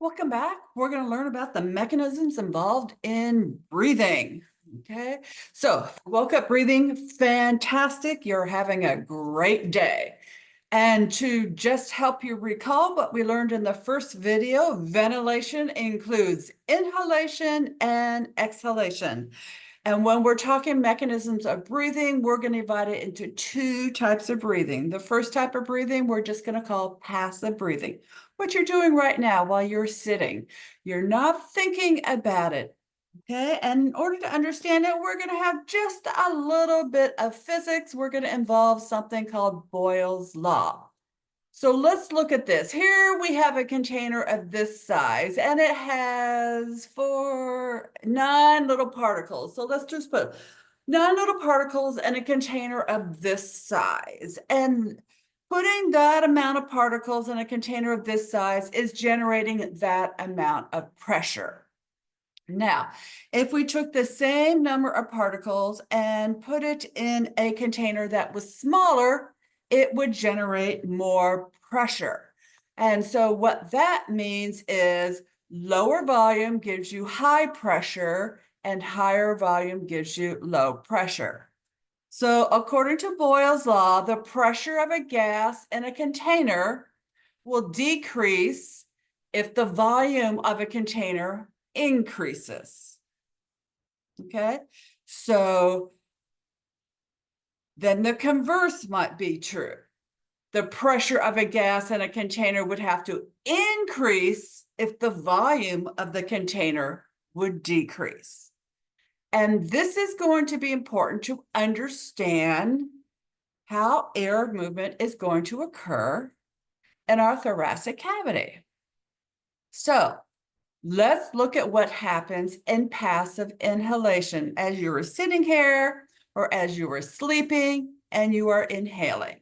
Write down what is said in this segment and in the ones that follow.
Welcome back. We're going to learn about the mechanisms involved in breathing. Okay, so woke up breathing, fantastic. You're having a great day. And to just help you recall what we learned in the first video, ventilation includes inhalation and exhalation. And when we're talking mechanisms of breathing, we're going to divide it into two types of breathing. The first type of breathing, we're just going to call passive breathing. What you're doing right now while you're sitting, you're not thinking about it. Okay, and in order to understand it, we're going to have just a little bit of physics. We're going to involve something called Boyle's Law. So let's look at this. Here we have a container of this size, and it has 9 little particles. So let's just put 9 little particles in a container of this size. And putting that amount of particles in a container of this size is generating that amount of pressure. Now, if we took the same number of particles and put it in a container that was smaller, it would generate more pressure. And so what that means is lower volume gives you high pressure and higher volume gives you low pressure. So according to Boyle's law, the pressure of a gas in a container will decrease if the volume of a container increases. Okay, so then the converse might be true. The pressure of a gas in a container would have to increase if the volume of the container would decrease. And this is going to be important to understand how air movement is going to occur in our thoracic cavity. So let's look at what happens in passive inhalation as you are sitting here or as you are sleeping and you are inhaling.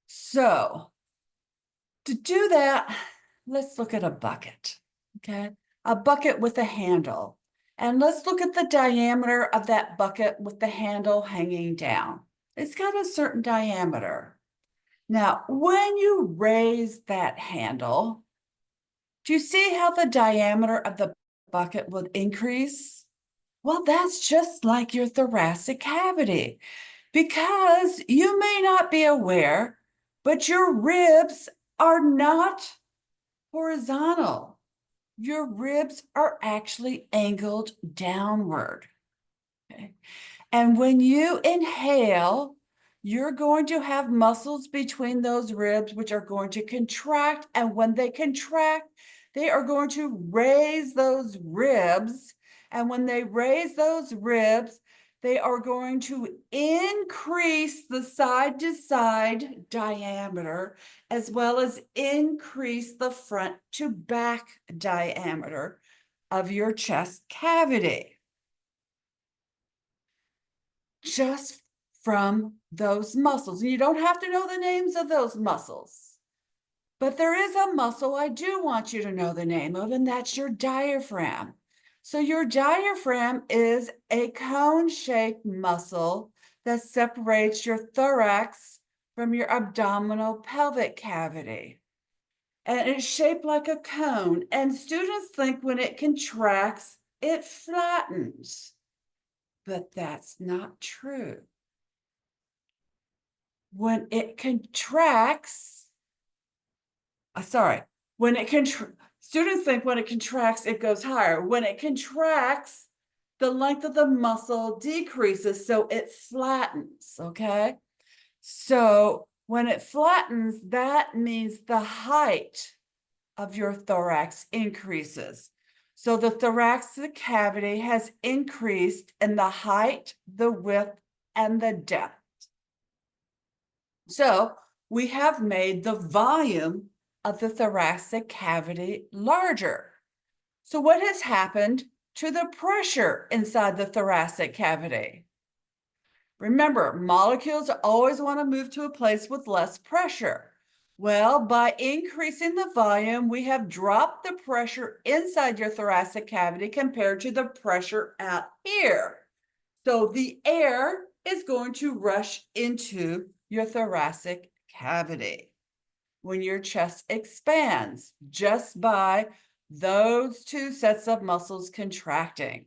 So to do that, let's look at a bucket, okay? A bucket with a handle. And let's look at the diameter of that bucket with the handle hanging down. It's got a certain diameter. Now, when you raise that handle, do you see how the diameter of the bucket would increase? Well, that's just like your thoracic cavity, because you may not be aware, but your ribs are not horizontal. Your ribs are actually angled downward. Okay? And when you inhale, you're going to have muscles between those ribs, which are going to contract. And when they contract, they are going to raise those ribs. And when they raise those ribs, they are going to increase the side-to-side diameter, as well as increase the front to back diameter of your chest cavity. Just from those muscles. And you don't have to know the names of those muscles. But there is a muscle I do want you to know the name of, and that's your diaphragm. So your diaphragm is a cone-shaped muscle that separates your thorax from your abdominal pelvic cavity. And it's shaped like a cone. And students think when it contracts, it flattens. But that's not true. When it contracts, when it students think when it contracts, it goes higher. When it contracts, the length of the muscle decreases, so it flattens, okay? So when it flattens, that means the height of your thorax increases. So the thoracic cavity has increased in the height, the width, and the depth. So we have made the volume of the thoracic cavity larger. So what has happened to the pressure inside the thoracic cavity? Remember, molecules always want to move to a place with less pressure. Well, by increasing the volume, we have dropped the pressure inside your thoracic cavity compared to the pressure out here. So the air is going to rush into your thoracic cavity. when your chest expands just by those two sets of muscles contracting.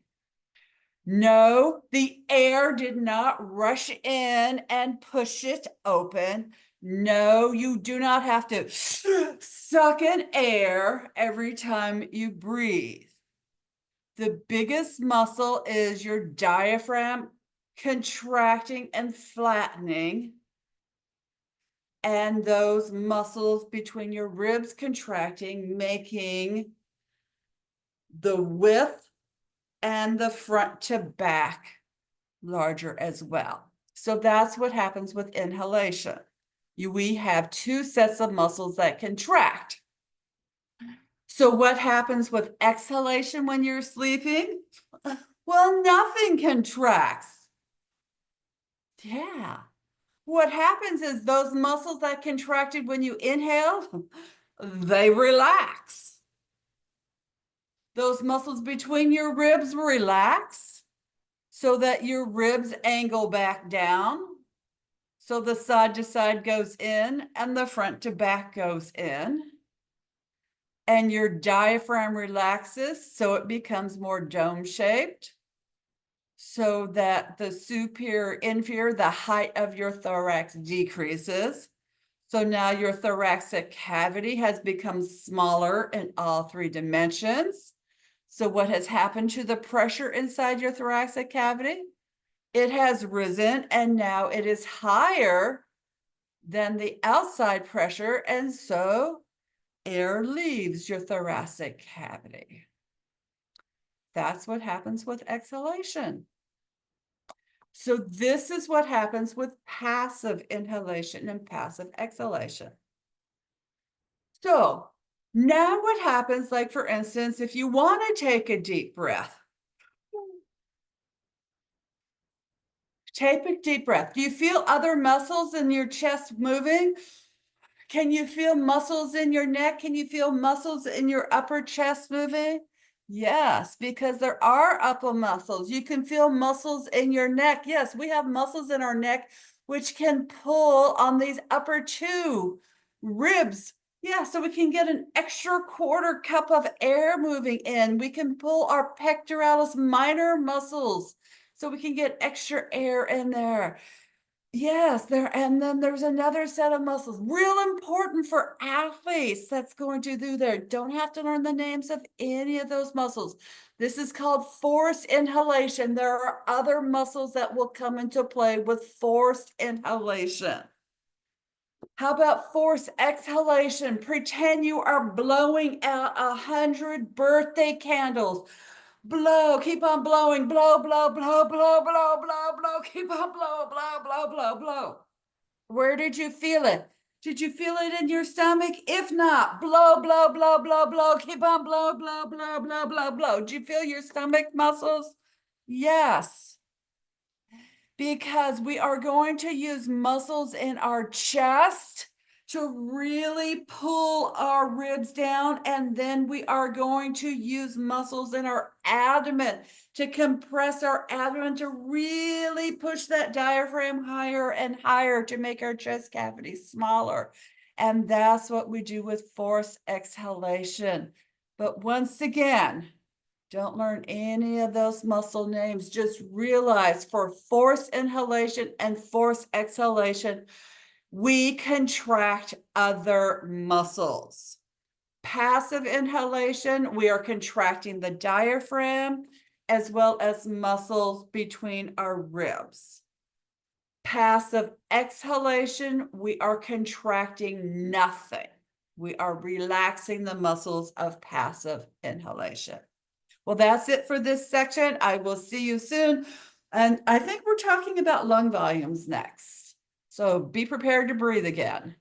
No, the air did not rush in and push it open. No, you do not have to suck in air every time you breathe. The biggest muscle is your diaphragm contracting and flattening, and those muscles between your ribs contracting, making the width and the front to back larger as well. So that's what happens with inhalation. We have two sets of muscles that contract. So what happens with exhalation when you're sleeping? Well, nothing contracts. Yeah. What happens is those muscles that contracted when you inhaled, they relax. Those muscles between your ribs relax so that your ribs angle back down. So the side to side goes in and the front to back goes in. And your diaphragm relaxes so it becomes more dome shaped, so that the superior inferior, the height of your thorax decreases. So now your thoracic cavity has become smaller in all three dimensions. So what has happened to the pressure inside your thoracic cavity? It has risen and now it is higher than the outside pressure, and so air leaves your thoracic cavity. That's what happens with exhalation. So this is what happens with passive inhalation and passive exhalation. So now what happens, like for instance, if you want to take a deep breath, take a deep breath. Do you feel other muscles in your chest moving? Can you feel muscles in your neck? Can you feel muscles in your upper chest moving? Yes, because there are upper muscles. You can feel muscles in your neck. Yes, we have muscles in our neck which can pull on these upper two ribs. Yeah, so we can get an extra quarter cup of air moving in. We can pull our pectoralis minor muscles so we can get extra air in there. Yes, and then there's another set of muscles, real important for athletes that's going to do there. Don't have to learn the names of any of those muscles. This is called forced inhalation. There are other muscles that will come into play with forced inhalation. How about forced exhalation? Pretend you are blowing out 100 birthday candles. Blow, keep on blowing, blow, blow, blow, blow, blow, blow, blow, keep on blow, blow, blow, blow, blow. Where did you feel it? Did you feel it in your stomach? If not, blow, blow, blow, blow, blow, keep on blow, blow, blow, blow, blow, blow. Did you feel your stomach muscles? Yes, because we are going to use muscles in our chest to really pull our ribs down, and then we are going to use muscles in our abdomen to compress our abdomen, to really push that diaphragm higher and higher to make our chest cavity smaller. And that's what we do with forced exhalation. But once again, don't learn any of those muscle names. Just realize for forced inhalation and forced exhalation, we contract other muscles. Passive inhalation, we are contracting the diaphragm as well as muscles between our ribs. Passive exhalation, we are contracting nothing. We are relaxing the muscles of passive inhalation. Well, that's it for this section. I will see you soon. And I think we're talking about lung volumes next. So be prepared to breathe again.